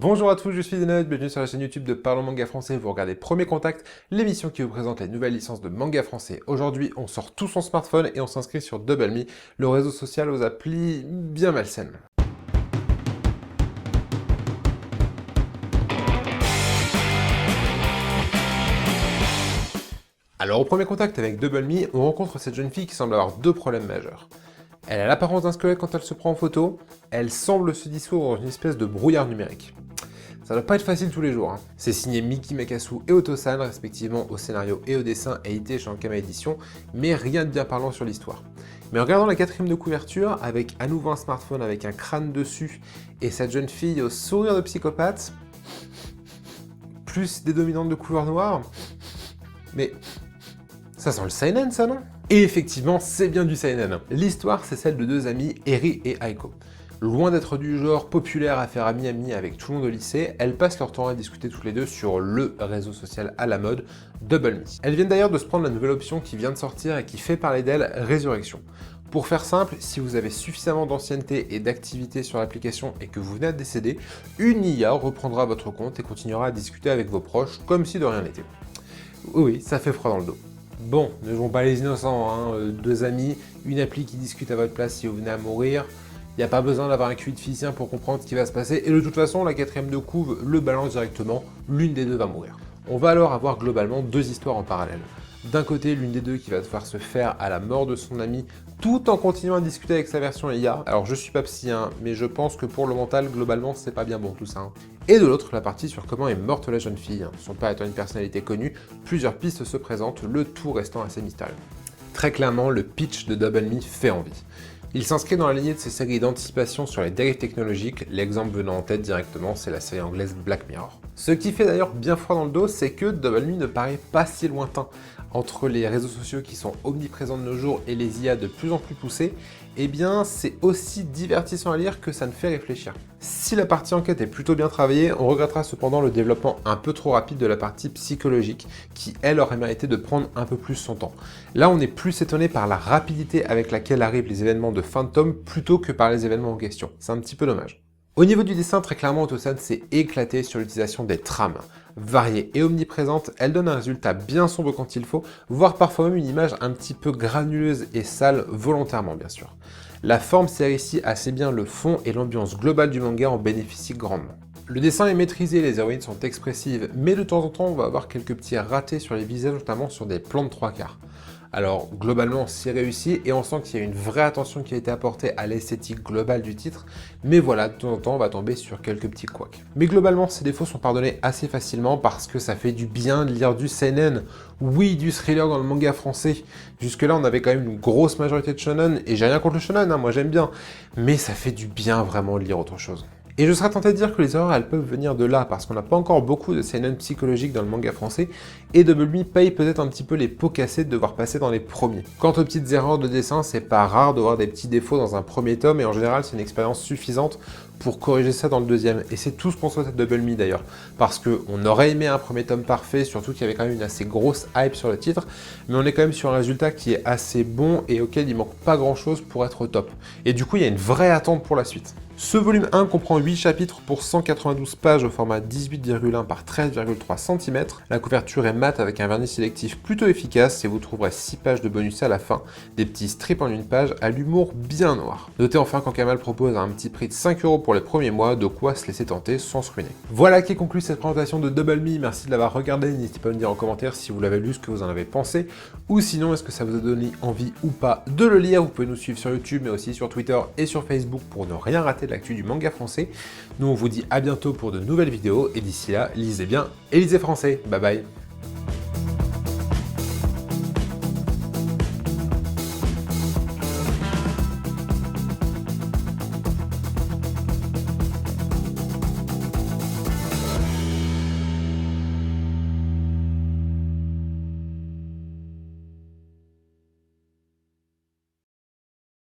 Bonjour à tous, je suis Zenod, bienvenue sur la chaîne YouTube de Parlons Manga Français. Vous regardez Premier Contact, l'émission qui vous présente les nouvelles licences de manga français. Aujourd'hui, on sort tout son smartphone et on s'inscrit sur DoubleMe, le réseau social aux applis bien malsaines. Alors au premier contact avec DoubleMe, on rencontre cette jeune fille qui semble avoir deux problèmes majeurs. Elle a l'apparence d'un squelette quand elle se prend en photo, elle semble se dissoudre dans une espèce de brouillard numérique. Ça doit pas être facile tous les jours. C'est signé Miki Makasu et Otosan, respectivement au scénario et au dessin, édité chez Ankama Édition, mais rien de bien parlant sur l'histoire. Mais en regardant la quatrième de couverture, avec à nouveau un smartphone avec un crâne dessus, et cette jeune fille au sourire de psychopathe, plus des dominantes de couleur noire, mais ça sent le seinen, ça, non? Et effectivement, c'est bien du seinen. L'histoire, c'est celle de deux amies, Eri et Aiko. Loin d'être du genre populaire à faire ami-ami avec tout le monde au lycée, elles passent leur temps à discuter toutes les deux sur le réseau social à la mode, DoubleMe. Elles viennent d'ailleurs de se prendre la nouvelle option qui vient de sortir et qui fait parler d'elles, Résurrection. Pour faire simple, si vous avez suffisamment d'ancienneté et d'activité sur l'application et que vous venez de décéder, une IA reprendra votre compte et continuera à discuter avec vos proches comme si de rien n'était. Oui, ça fait froid dans le dos. Bon, ne jouons pas les innocents, hein. Deux amis, une appli qui discute à votre place si vous venez à mourir. Il n'y a pas besoin d'avoir un QI de physicien pour comprendre ce qui va se passer, et de toute façon, la quatrième de couve le balance directement, l'une des deux va mourir. On va alors avoir globalement deux histoires en parallèle. D'un côté, l'une des deux qui va devoir se faire à la mort de son ami, tout en continuant à discuter avec sa version IA. Alors je suis pas psy, mais je pense que pour le mental, globalement, c'est pas bien bon tout ça. Et de l'autre, la partie sur comment est morte la jeune fille. Son père étant une personnalité connue, plusieurs pistes se présentent, le tout restant assez mystérieux. Très clairement, le pitch de DoubleMe fait envie. Il s'inscrit dans la lignée de ces séries d'anticipation sur les dérives technologiques, l'exemple venant en tête directement, c'est la série anglaise Black Mirror. Ce qui fait d'ailleurs bien froid dans le dos, c'est que DoubleMe ne paraît pas si lointain. Entre les réseaux sociaux qui sont omniprésents de nos jours et les IA de plus en plus poussées, eh bien c'est aussi divertissant à lire que ça ne fait réfléchir. Si la partie enquête est plutôt bien travaillée, on regrettera cependant le développement un peu trop rapide de la partie psychologique, qui elle aurait mérité de prendre un peu plus son temps. Là on est plus étonné par la rapidité avec laquelle arrivent les événements de fin de tome plutôt que par les événements en question. C'est un petit peu dommage. Au niveau du dessin, très clairement, Otosan s'est éclaté sur l'utilisation des trames. Variées et omniprésentes, elles donnent un résultat bien sombre quand il faut, voire parfois même une image un petit peu granuleuse et sale, volontairement bien sûr. La forme sert ici assez bien le fond et l'ambiance globale du manga en bénéficie grandement. Le dessin est maîtrisé, les héroïnes sont expressives, mais de temps en temps on va avoir quelques petits ratés sur les visages, notamment sur des plans de 3/4. Alors globalement c'est réussi et on sent qu'il y a une vraie attention qui a été apportée à l'esthétique globale du titre, mais voilà, de temps en temps on va tomber sur quelques petits couacs. Mais globalement ces défauts sont pardonnés assez facilement parce que ça fait du bien de lire du seinen, oui du thriller dans le manga français. Jusque là on avait quand même une grosse majorité de shonen, et j'ai rien contre le shonen, moi j'aime bien, mais ça fait du bien vraiment de lire autre chose. Et je serais tenté de dire que les erreurs elles peuvent venir de là, parce qu'on n'a pas encore beaucoup de seinen psychologiques dans le manga français, et DoubleMe paye peut-être un petit peu les pots cassés de devoir passer dans les premiers. Quant aux petites erreurs de dessin, c'est pas rare de voir des petits défauts dans un premier tome, et en général c'est une expérience suffisante pour corriger ça dans le deuxième. Et c'est tout ce qu'on souhaite à DoubleMe d'ailleurs, parce qu'on aurait aimé un premier tome parfait, surtout qu'il y avait quand même une assez grosse hype sur le titre, mais on est quand même sur un résultat qui est assez bon et auquel il manque pas grand chose pour être au top. Et du coup il y a une vraie attente pour la suite. Ce volume 1 comprend 8 chapitres pour 192 pages au format 18,1 par 13,3 cm. La couverture est mate avec un vernis sélectif plutôt efficace et vous trouverez 6 pages de bonus à la fin, des petits strips en une page à l'humour bien noir. Notez enfin qu'Ankama propose un petit prix de 5 € pour les premiers mois, de quoi se laisser tenter sans se ruiner. Voilà qui conclut cette présentation de DoubleMe, merci de l'avoir regardé, n'hésitez pas à me dire en commentaire si vous l'avez lu, ce que vous en avez pensé, ou sinon est-ce que ça vous a donné envie ou pas de le lire. Vous pouvez nous suivre sur YouTube mais aussi sur Twitter et sur Facebook pour ne rien rater de l'actu du manga français. Nous on vous dit à bientôt pour de nouvelles vidéos et d'ici là, lisez bien et lisez français. Bye bye.